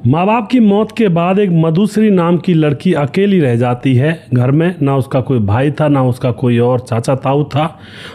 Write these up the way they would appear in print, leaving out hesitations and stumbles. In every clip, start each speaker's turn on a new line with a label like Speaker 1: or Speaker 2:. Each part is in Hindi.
Speaker 1: माँ बाप की मौत के बाद एक मधुश्री नाम की लड़की अकेली रह जाती है घर में। ना उसका कोई भाई था, ना उसका कोई और चाचा ताऊ था।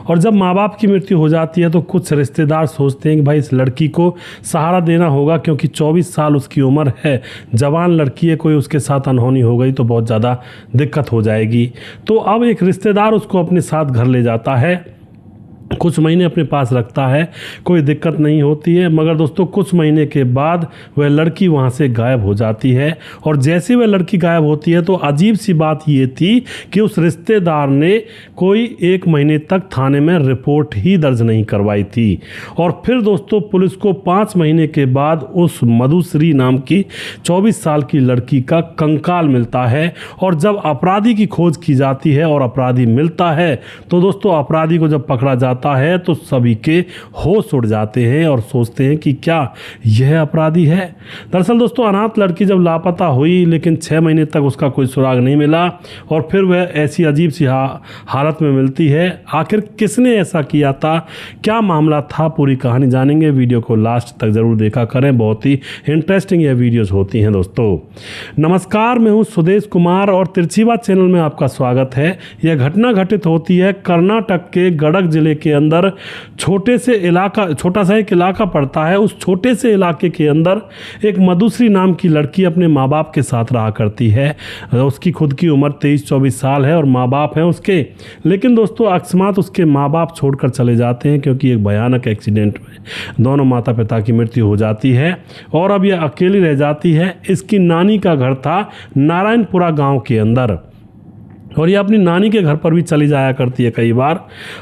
Speaker 1: और जब माँ बाप की मृत्यु हो जाती है तो कुछ रिश्तेदार सोचते हैं कि भाई इस लड़की को सहारा देना होगा, क्योंकि 24 साल उसकी उम्र है, जवान लड़की है, कोई उसके साथ अनहोनी हो गई तो बहुत ज़्यादा दिक्कत हो जाएगी। तो अब एक रिश्तेदार उसको अपने साथ घर ले जाता है, कुछ महीने अपने पास रखता है, कोई दिक्कत नहीं होती है। मगर दोस्तों कुछ महीने के बाद वह लड़की वहाँ से गायब हो जाती है। और जैसे वह लड़की गायब होती है तो अजीब सी बात ये थी कि उस रिश्तेदार ने कोई 1 महीने तक थाने में रिपोर्ट ही दर्ज नहीं करवाई थी। और फिर दोस्तों पुलिस को 5 महीने के बाद उस मधुश्री नाम की 24 साल की लड़की का कंकाल मिलता है। और जब अपराधी की खोज की जाती है और अपराधी मिलता है तो दोस्तों अपराधी को जब पकड़ा जाता है तो सभी के होश उड़ जाते हैं और सोचते हैं कि क्या यह अपराधी है। दरअसल दोस्तों अनाथ लड़की जब लापता हुई लेकिन 6 महीने तक उसका कोई सुराग नहीं मिला और फिर वह ऐसी अजीब सी हालत में मिलती है। आखिर किसने ऐसा किया था, क्या मामला था, पूरी कहानी जानेंगे। वीडियो को लास्ट तक जरूर देखा करें, बहुत ही इंटरेस्टिंग यह वीडियोज होती हैं। दोस्तों नमस्कार, मैं हूं सुदेश कुमार और तिरछी बात चैनल में आपका स्वागत है। यह घटना घटित होती है कर्नाटक के गडक जिले के अंदर। छोटा सा एक इलाका पड़ता है। उस छोटे से इलाके के अंदर एक मधुश्री नाम की लड़की अपने माँ बाप के साथ रहा करती है। उसकी खुद की उम्र 23-24 साल है और माँ बाप हैं उसके। लेकिन दोस्तों अकस्मात उसके माँ बाप छोड़कर चले जाते हैं, क्योंकि एक भयानक एक्सीडेंट में दोनों माता पिता की मृत्यु हो जाती है और अब यह अकेली रह जाती है। इसकी नानी का घर था नारायणपुरा गाँव के अंदर और ये अपनी नानी के घर पर भी चली जाया करती है कई बार।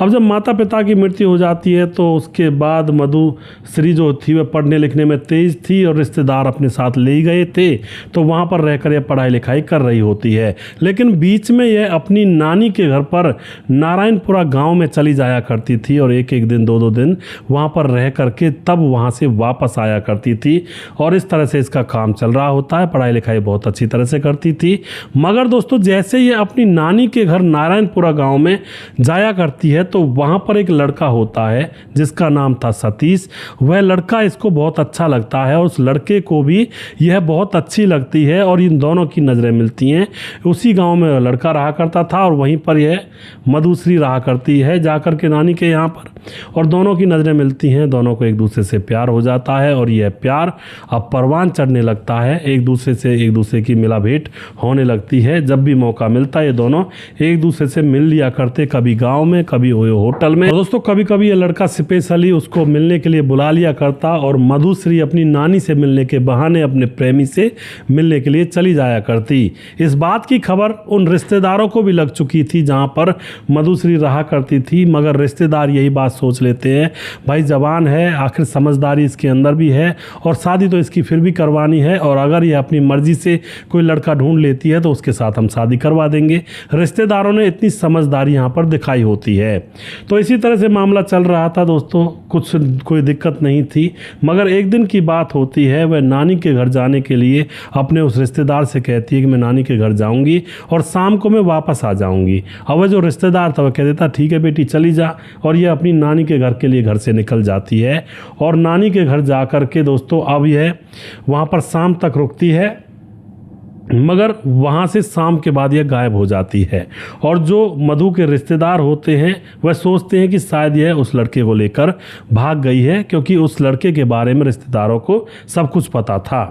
Speaker 1: अब जब माता पिता की मृत्यु हो जाती है तो उसके बाद मधुश्री जो थी वह पढ़ने लिखने में तेज़ थी और रिश्तेदार अपने साथ ले गए थे, तो वहाँ पर रहकर यह पढ़ाई लिखाई कर रही होती है। लेकिन बीच में यह अपनी नानी के घर पर नारायणपुरा गाँव में चली जाया करती थी और एक दिन 2 दिन वहाँ पर रह करके तब वहाँ से वापस आया करती थी। और इस तरह से इसका काम चल रहा होता है, पढ़ाई लिखाई बहुत अच्छी तरह से करती थी। मगर दोस्तों जैसे ये अपनी नानी के घर नारायणपुरा गांव में जाया करती है तो वहां पर एक लड़का होता है जिसका नाम था सतीश। वह लड़का इसको बहुत अच्छा लगता है और उस लड़के को भी यह बहुत अच्छी लगती है और इन दोनों की नज़रें मिलती हैं। उसी गांव में लड़का रहा करता था और वहीं पर यह मधुश्री रहा करती है जाकर के नानी के यहाँ पर, और दोनों की नज़रें मिलती हैं। दोनों को एक दूसरे से प्यार हो जाता है और यह प्यार अब परवान चढ़ने लगता है। एक दूसरे की मिला भेंट होने लगती है। जब भी मौका मिलता है दोनों एक दूसरे से मिल लिया करते, कभी गांव में, कभी होटल में। और दोस्तों कभी कभी ये लड़का स्पेशली उसको मिलने के लिए बुला लिया करता और मधुश्री अपनी नानी से मिलने के बहाने अपने प्रेमी से मिलने के लिए चली जाया करती। इस बात की खबर उन रिश्तेदारों को भी लग चुकी थी जहां पर मधुश्री रहा करती थी। मगर रिश्तेदार यही बात सोच लेते हैं, भाई जवान है, आखिर समझदारी इसके अंदर भी है और शादी तो इसकी फिर भी करवानी है, और अगर ये अपनी मर्जी से कोई लड़का ढूंढ लेती है तो उसके साथ हम शादी करवा देंगे। रिश्तेदारों ने इतनी समझदारी यहाँ पर दिखाई होती है। तो इसी तरह से मामला चल रहा था दोस्तों, कोई दिक्कत नहीं थी। मगर एक दिन की बात होती है, वह नानी के घर जाने के लिए अपने उस रिश्तेदार से कहती है कि मैं नानी के घर जाऊंगी और शाम को मैं वापस आ जाऊंगी। अब वह जो रिश्तेदार था वह कह देता ठीक है बेटी चली जा, और यह अपनी नानी के घर के लिए घर से निकल जाती है। और नानी के घर जा कर के दोस्तों अब यह वहाँ पर शाम तक रुकती है, मगर वहाँ से शाम के बाद यह गायब हो जाती है। और जो मधु के रिश्तेदार होते हैं वह सोचते हैं कि शायद यह उस लड़के को लेकर भाग गई है, क्योंकि उस लड़के के बारे में रिश्तेदारों को सब कुछ पता था।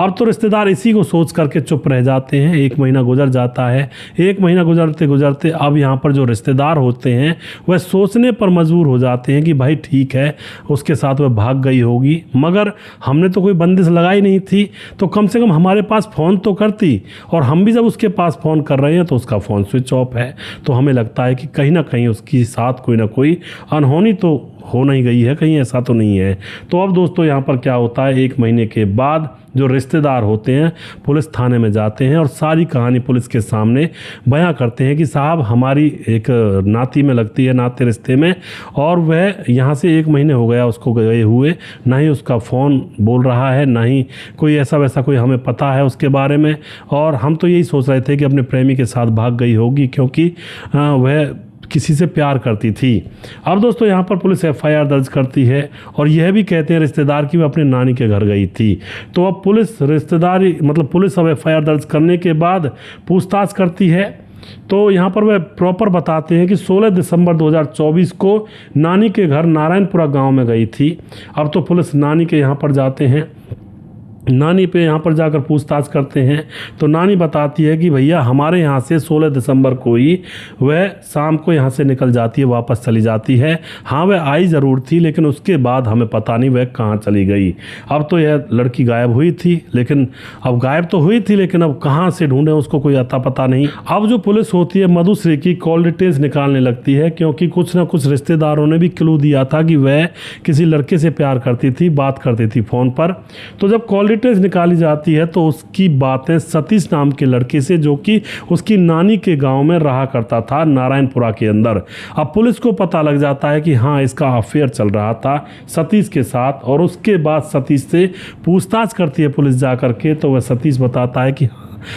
Speaker 1: अब तो रिश्तेदार इसी को सोच करके चुप रह जाते हैं। 1 महीना गुजर जाता है। 1 महीना गुजरते गुजरते अब यहाँ पर जो रिश्तेदार होते हैं वह सोचने पर मजबूर हो जाते हैं कि भाई ठीक है उसके साथ वह भाग गई होगी, मगर हमने तो कोई बंदिश लगाई नहीं थी, तो कम से कम हमारे पास फ़ोन तो करती। और हम भी जब उसके पास फ़ोन कर रहे हैं तो उसका फ़ोन स्विच ऑफ है, तो हमें लगता है कि कहीं ना कहीं उसके साथ कोई ना कोई अनहोनी तो हो नहीं गई है, कहीं ऐसा तो नहीं है। तो अब दोस्तों यहाँ पर क्या होता है, 1 महीने के बाद जो रिश्तेदार होते हैं पुलिस थाने में जाते हैं और सारी कहानी पुलिस के सामने बयां करते हैं कि साहब हमारी एक नाती में लगती है, नाते रिश्ते में, और वह यहाँ से 1 महीने हो गया उसको गए हुए, ना ही उसका फ़ोन बोल रहा है, ना ही कोई ऐसा वैसा कोई हमें पता है उसके बारे में। और हम तो यही सोच रहे थे कि अपने प्रेमी के साथ भाग गई होगी, क्योंकि वह किसी से प्यार करती थी। अब दोस्तों यहाँ पर पुलिस एफआईआर दर्ज करती है और यह भी कहते हैं रिश्तेदार की वो अपने नानी के घर गई थी। तो अब पुलिस रिश्तेदारी मतलब पुलिस अब एफआईआर दर्ज करने के बाद पूछताछ करती है। तो यहाँ पर वह प्रॉपर बताते हैं कि 16 दिसंबर 2024 को नानी के घर नारायणपुरा गांव में गई थी। अब तो पुलिस नानी के यहाँ पर जाते हैं, नानी पे यहाँ पर जाकर पूछताछ करते हैं। तो नानी बताती है कि भैया हमारे यहाँ से 16 दिसंबर को ही वह शाम को यहाँ से निकल जाती है, वापस चली जाती है। हाँ वह आई ज़रूर थी लेकिन उसके बाद हमें पता नहीं वह कहाँ चली गई। अब तो यह लड़की गायब हुई थी, लेकिन अब गायब तो हुई थी लेकिन अब कहाँ से ढूंढें उसको कोई अता पता नहीं। अब जो पुलिस होती है मधुश्री की कॉल डिटेल्स निकालने लगती है, क्योंकि कुछ ना कुछ रिश्तेदारों ने भी क्लू दिया था कि वह किसी लड़के से प्यार करती थी, बात करती थी फ़ोन पर। तो जब कॉल डिटेल्स निकाली जाती है तो उसकी बातें सतीश नाम के लड़के से, जो कि उसकी नानी के गांव में रहा करता था नारायणपुरा के अंदर। अब पुलिस को पता लग जाता है कि हाँ इसका अफेयर चल रहा था सतीश के साथ। और उसके बाद सतीश से पूछताछ करती है पुलिस जाकर के। तो वह सतीश बताता है कि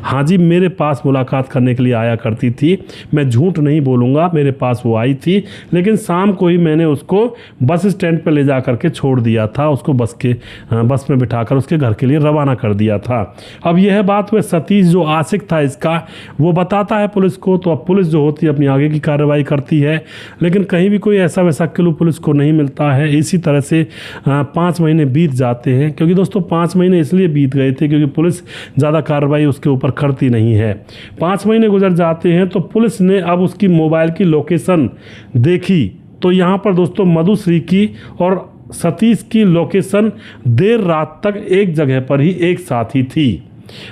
Speaker 1: हाँ जी मेरे पास मुलाकात करने के लिए आया करती थी, मैं झूठ नहीं बोलूँगा, मेरे पास वो आई थी, लेकिन शाम को ही मैंने उसको बस स्टैंड पर ले जा कर के छोड़ दिया था, उसको बस में बिठाकर उसके घर के लिए रवाना कर दिया था। अब यह बात वह सतीश जो आशिक था इसका वो बताता है पुलिस को। तो अब पुलिस जो होती है अपनी आगे की कार्रवाई करती है, लेकिन कहीं भी कोई ऐसा वैसा क्लू पुलिस को नहीं मिलता है। इसी तरह से 5 महीने बीत जाते हैं, क्योंकि दोस्तों 5 महीने इसलिए बीत गए थे क्योंकि पुलिस ज़्यादा कार्रवाई उसके ऊपर करती नहीं है। 5 महीने गुजर जाते हैं तो पुलिस ने अब उसकी मोबाइल की लोकेशन देखी। तो यहाँ पर दोस्तों मधुश्री की और सतीश की लोकेशन देर रात तक एक जगह पर ही एक साथ ही थी।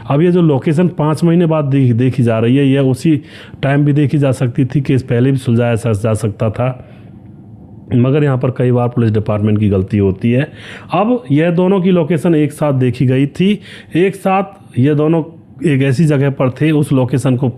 Speaker 1: अब ये जो लोकेशन 5 महीने बाद देखी जा रही है, यह उसी टाइम भी देखी जा सकती थी, केस पहले भी सुलझाया जा सकता था, मगर यहाँ पर कई बार पुलिस डिपार्टमेंट की गलती होती है। अब यह दोनों की लोकेशन एक साथ देखी गई थी, एक साथ ये दोनों एक ऐसी जगह पर थे, उस लोकेशन को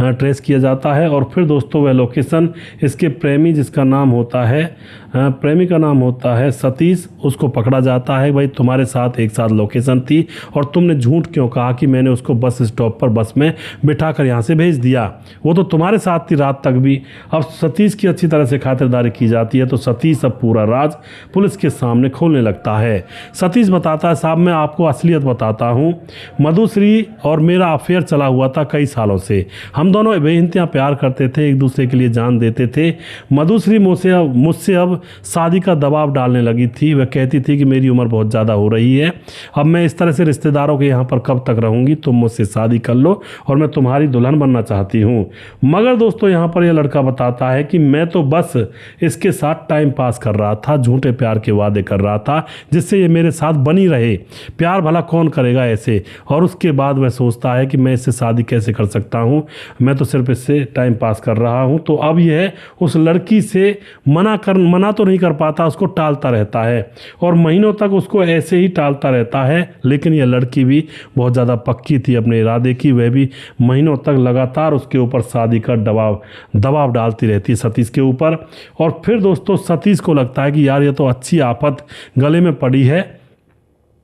Speaker 1: ट्रेस किया जाता है। और फिर दोस्तों वह लोकेशन इसके प्रेमी जिसका नाम होता है प्रेमी का नाम होता है सतीश, उसको पकड़ा जाता है। भाई तुम्हारे साथ एक साथ लोकेशन थी और तुमने झूठ क्यों कहा कि मैंने उसको बस स्टॉप पर बस में बिठा कर यहाँ से भेज दिया, वो तो तुम्हारे साथ थी रात तक भी। अब सतीश की अच्छी तरह से खातिरदारी की जाती है। तो सतीश अब पूरा राज पुलिस के सामने खोलने लगता है। सतीश बताता है साहब मैं आपको असलियत बताता हूँ, मधुश्री और मेरा अफेयर चला हुआ था कई सालों से, हम दोनों बेइंतहा प्यार करते थे, एक दूसरे के लिए जान देते थे। मधुश्री मुझसे अब शादी का दबाव डालने लगी थी, वह कहती थी कि मेरी उम्र बहुत ज़्यादा हो रही है, अब मैं इस तरह से रिश्तेदारों के यहाँ पर कब तक रहूँगी, तुम मुझसे शादी कर लो और मैं तुम्हारी दुल्हन बनना चाहती हूँ। मगर दोस्तों यहाँ पर यह लड़का बताता है कि मैं तो बस इसके साथ टाइम पास कर रहा था, झूठे प्यार के वादे कर रहा था जिससे ये मेरे साथ बनी रहे, प्यार भला कौन करेगा ऐसे। और उसके बाद वह सोचता है कि मैं इससे शादी कैसे कर सकता हूँ, मैं तो सिर्फ इससे टाइम पास कर रहा हूँ। तो अब यह उस लड़की से मना तो नहीं कर पाता, उसको टालता रहता है और महीनों तक उसको ऐसे ही टालता रहता है। लेकिन यह लड़की भी बहुत ज़्यादा पक्की थी अपने इरादे की, वह भी महीनों तक लगातार उसके ऊपर शादी का दबाव डालती रहती है सतीश के ऊपर। और फिर दोस्तों सतीश को लगता है कि यार ये तो अच्छी आफत गले में पड़ी है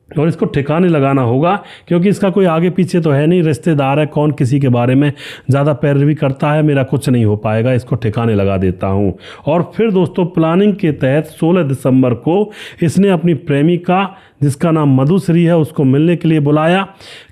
Speaker 1: और इसको ठिकाने लगाना होगा, क्योंकि इसका कोई आगे पीछे तो है नहीं, रिश्तेदार है, कौन किसी के बारे में ज़्यादा पैरवी करता है, मेरा कुछ नहीं हो पाएगा, इसको ठिकाने लगा देता हूँ। और फिर दोस्तों प्लानिंग के तहत 16 दिसंबर को इसने अपनी प्रेमिका जिसका नाम मधुश्री है उसको मिलने के लिए बुलाया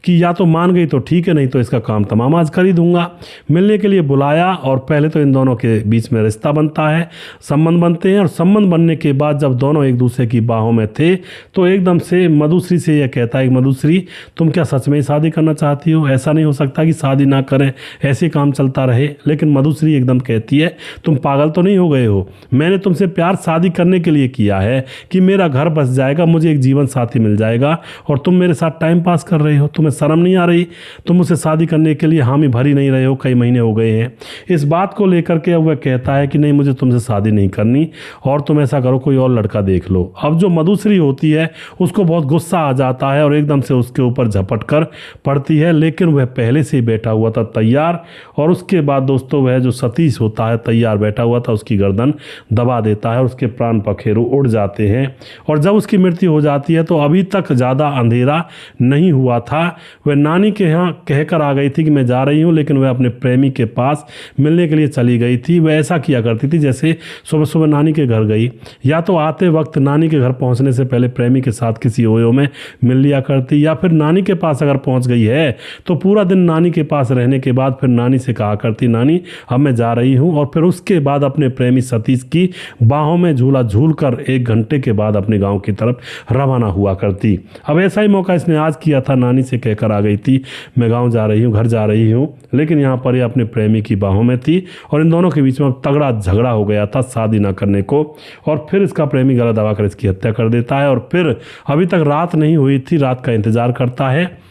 Speaker 1: कि या तो मान गई तो ठीक है, नहीं तो इसका काम तमाम आज कर ही दूंगा। मिलने के लिए बुलाया और पहले तो इन दोनों के बीच में रिश्ता बनता है, संबंध बनते हैं। और संबंध बनने के बाद जब दोनों एक दूसरे की बाहों में थे तो एकदम से मधुश्री से यह कहता है, मधुश्री तुम क्या सच में शादी करना चाहती हो, ऐसा नहीं हो सकता कि शादी ना करें, ऐसे काम चलता रहे। लेकिन मधुश्री एकदम कहती है तुम पागल तो नहीं हो गए हो, मैंने तुमसे प्यार शादी करने के लिए किया है कि मेरा घर बस जाएगा, मुझे एक जीवन साथी मिल जाएगा, और तुम मेरे साथ टाइम पास कर रही हो, तुम्हें शर्म नहीं आ रही, तुम मुझसे शादी करने के लिए हामी भरी नहीं रहे हो, कई महीने हो गए हैं। इस बात को लेकर के अब वह कहता है कि नहीं मुझे तुमसे शादी नहीं करनी और तुम ऐसा करो कोई और लड़का देख लो। अब जो मधुश्री होती है उसको बहुत गुस्सा आ जाता है और एकदम से उसके ऊपर झपट कर पड़ती है, लेकिन वह पहले से ही बैठा हुआ था तैयार। और उसके बाद दोस्तों वह जो सतीश होता है तैयार बैठा हुआ था, उसकी गर्दन दबा देता है और उसके प्राण पखेरु उड़ जाते हैं। और जब उसकी मृत्यु हो जाती है तो अभी तक ज़्यादा अंधेरा नहीं हुआ था। वह नानी के यहाँ कहकर आ गई थी कि मैं जा रही हूँ, लेकिन वह अपने प्रेमी के पास मिलने के लिए चली गई थी। वह ऐसा किया करती थी जैसे सुबह सुबह नानी के घर गई, या तो आते वक्त नानी के घर पहुँचने से पहले प्रेमी के साथ किसी ओयो में मिल लिया करती, या फिर नानी के पास अगर पहुँच गई है तो पूरा दिन नानी के पास रहने के बाद फिर नानी से कहा करती, नानी अब मैं जा रही हूँ, और फिर उसके बाद अपने प्रेमी सतीश की बाहों में झूला झूल कर 1 घंटे के बाद अपने गाँव की तरफ रवाना हुआ करती। अब ऐसा ही मौका इसने आज किया था। नानी से कहकर आ गई थी मैं गाँव जा रही हूँ, घर जा रही हूँ, लेकिन यहाँ पर ये अपने प्रेमी की बाहों में थी और इन दोनों के बीच में तगड़ा झगड़ा हो गया था शादी ना करने को। और फिर इसका प्रेमी गला दबाकर इसकी हत्या कर देता है। और फिर अभी तक रात नहीं हुई थी, रात का इंतजार करता है।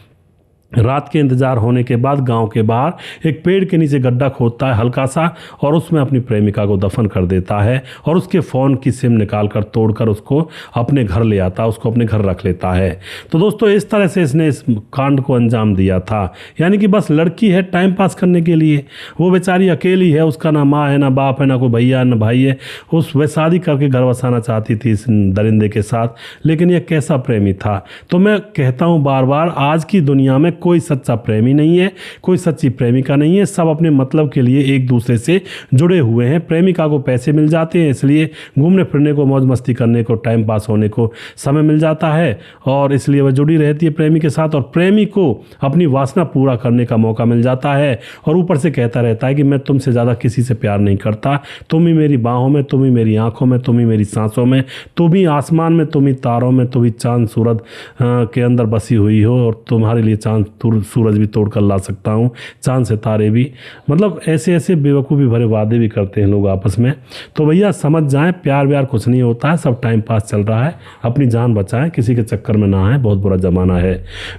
Speaker 1: रात के इंतजार होने के बाद गांव के बाहर एक पेड़ के नीचे गड्ढा खोदता है हल्का सा, और उसमें अपनी प्रेमिका को दफन कर देता है और उसके फ़ोन की सिम निकाल कर तोड़कर उसको अपने घर ले आता है, उसको अपने घर रख लेता है। तो दोस्तों इस तरह से इसने इस कांड को अंजाम दिया था। यानी कि बस लड़की है टाइम पास करने के लिए, वो बेचारी अकेली है, उसका ना माँ है ना बाप है ना कोई भैया ना भाई है, वह शादी करके घर बसाना चाहती थी इस दरिंदे के साथ, लेकिन यह कैसा प्रेमी था। तो मैं कहता हूँ बार बार, आज की दुनिया में कोई सच्चा प्रेमी नहीं है, कोई सच्ची प्रेमिका नहीं है, सब अपने मतलब के लिए एक दूसरे से जुड़े हुए हैं। प्रेमिका को पैसे मिल जाते हैं, इसलिए घूमने फिरने को, मौज मस्ती करने को, टाइम पास होने को समय मिल जाता है, और इसलिए वह जुड़ी रहती है प्रेमी के साथ, और प्रेमी को अपनी वासना पूरा करने का मौका मिल जाता है। और ऊपर से कहता रहता है कि मैं तुमसे ज़्यादा किसी से प्यार नहीं करता, तुम ही मेरी बाहों में, तुम ही मेरी आंखों में, तुम ही मेरी सांसों में, तुम ही आसमान में, तुम ही तारों में, तुम ही चांद सूरज के अंदर बसी हुई हो, और तुम्हारे लिए चांद सूरज भी तोड़ कर ला सकता हूँ, चांद सितारे भी। मतलब ऐसे ऐसे बेवकूफ़ी भरे वादे भी करते हैं लोग आपस में। तो भैया समझ जाएं, प्यार व्यार कुछ नहीं होता है, सब टाइम पास चल रहा है। अपनी जान बचाएं, किसी के चक्कर में ना आए, बहुत बुरा ज़माना है।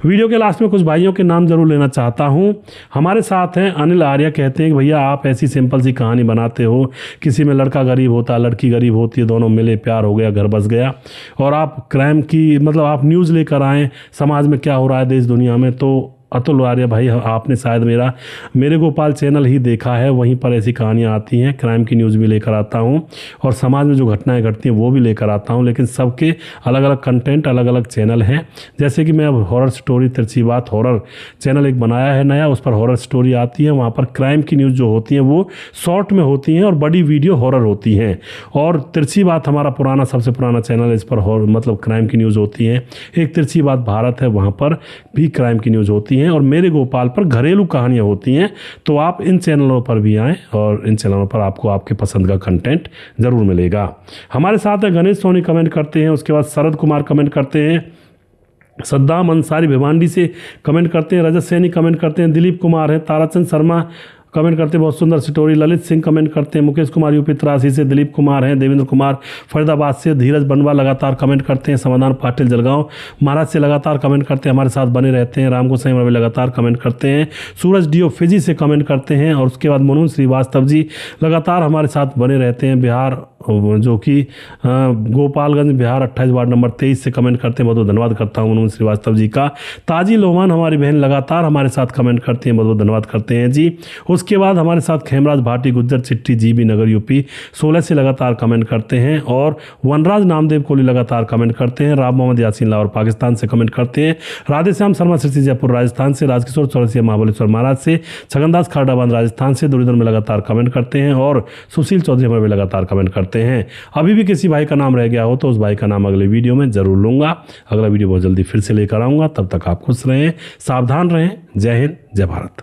Speaker 1: वीडियो के लास्ट में कुछ भाइयों के नाम जरूर लेना चाहता हूँ। हमारे साथ हैं अनिल आर्या, कहते हैं कि भैया आप ऐसी सिंपल सी कहानी बनाते हो, किसी में लड़का गरीब होता है, लड़की गरीब होती है, दोनों मिले, प्यार हो गया, घर बस गया, और आप क्राइम की मतलब आप न्यूज़ लेकर आएँ समाज में क्या हो रहा है देश दुनिया में। तो अतुल आर्य भाई, आपने शायद मेरे गोपाल चैनल ही देखा है, वहीं पर ऐसी कहानियाँ आती हैं, क्राइम की न्यूज़ भी लेकर आता हूँ और समाज में जो घटनाएं घटती हैं वो भी लेकर आता हूँ, लेकिन सबके अलग अलग कंटेंट, अलग अलग चैनल हैं। जैसे कि मैं अब हॉरर स्टोरी तिरछी बात हॉरर चैनल एक बनाया है नया, उस पर हॉरर स्टोरी आती है, वहाँ पर क्राइम की न्यूज़ जो होती हैं वो शॉर्ट में होती हैं और बड़ी वीडियो हॉरर होती हैं। और तिरछी बात हमारा पुराना, सबसे पुराना चैनल है, इस पर मतलब क्राइम की न्यूज़ होती है। एक तिरछी बात भारत है, वहाँ पर भी क्राइम की न्यूज़ होती हैं, और मेरे गोपाल पर घरेलू कहानियां होती हैं। तो आप इन चैनलों पर भी आएँ और इन चैनलों पर आपको आपके पसंद का कंटेंट जरूर मिलेगा। हमारे साथ है गणेश सोनी, कमेंट करते हैं, उसके बाद शरद कुमार कमेंट करते हैं, सद्दाम अंसारी भिवांडी से कमेंट करते हैं, रजत सैनी कमेंट करते हैं, दिलीप कुमार है, ताराचंद शर्मा कमेंट करते हैं, बहुत सुंदर स्टोरी, ललित सिंह कमेंट करते हैं, मुकेश कुमार यूपी 83 से, दिलीप कुमार हैं, देवेंद्र कुमार फरीदाबाद से, धीरज बनवा लगातार कमेंट करते हैं, समाधान पाटिल जलगांव महाराज से लगातार कमेंट करते हैं, हमारे साथ बने रहते हैं, राम गोसाई रवि लगातार कमेंट करते हैं, सूरज डीओ फिजी से कमेंट करते हैं, और उसके बाद मनोज श्रीवास्तव जी लगातार हमारे साथ बने रहते हैं, बिहार जो कि गोपालगंज बिहार 28 वार्ड नंबर 23 से कमेंट करते हैं, बहुत बहुत धन्यवाद करता हूँ मनोज श्रीवास्तव जी का। ताजी लोमान हमारी बहन लगातार हमारे साथ कमेंट करती हैं, बहुत बहुत धन्यवाद करते हैं जी। उसके बाद हमारे साथ खेमराज भाटी गुज्जर चिट्ठी जीबी नगर यूपी 16 से लगातार कमेंट करते हैं, और वनराज नामदेव कोहली लगातार कमेंट करते हैं, राम मोहम्मद यासीन लाहौर पाकिस्तान से कमेंट करते हैं, राधेश्याम शर्मा सिरसी जयपुर राजस्थान से, राजकिशोर चौरसिया महाबलेश्वर महाराज से, छगनदास खारडाबाद राजस्थान से, दूरीधर में लगातार कमेंट करते हैं, और सुशील चौधरी हमारे भी लगातार कमेंट करते हैं। अभी भी किसी भाई का नाम रह गया हो तो उस भाई का नाम अगले वीडियो में जरूर लूंगा। अगला वीडियो बहुत जल्दी फिर से लेकर आऊंगा, तब तक आप खुश रहें, सावधान रहें। जय हिंद, जय भारत।